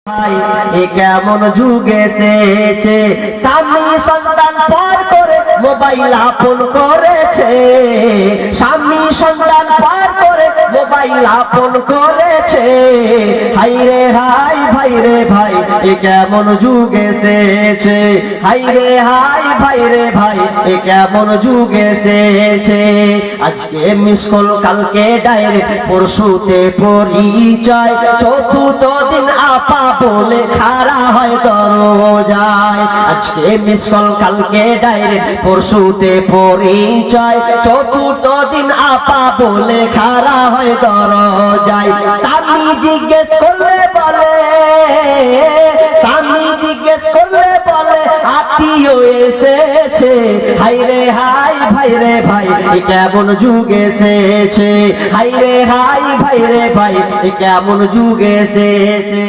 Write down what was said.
ভাই এ কেমন যুগ এসেছে, স্বামী সন্তান পার করে মোবাইল আপন করেছে, স্বামী সন্তান পার করে মোবাইল আপন করেছে। হাই রে হাই ভাই রে ভাই এ কেমন যুগ এসেছে, হাই রে হাই ভাই রে ভাই এ কেমন যুগ এসেছে। আজকে মিস কল কালকে ডাইরেক্ট পরশুতে পরিচয়, চতুর্থ দিন আপা বলে খাড়া হয় দরজায়। আজকে মিস কল কালকে ডাইরেক্ট পরশুতে পরিচয়, চতুর্থ দিন আপা বলে খাড়া হয় দরজায়। স্বামী জিজ্ঞেস করলে বলে, স্বামী জিজ্ঞেস করলে বলে আত্মীয় এসেছে। হাই রে হাই ভাই রে ভাই এ কেমন যুগ এসেছে, হাই রে হাই ভাই রে ভাই এ কেমন যুগ এসেছে।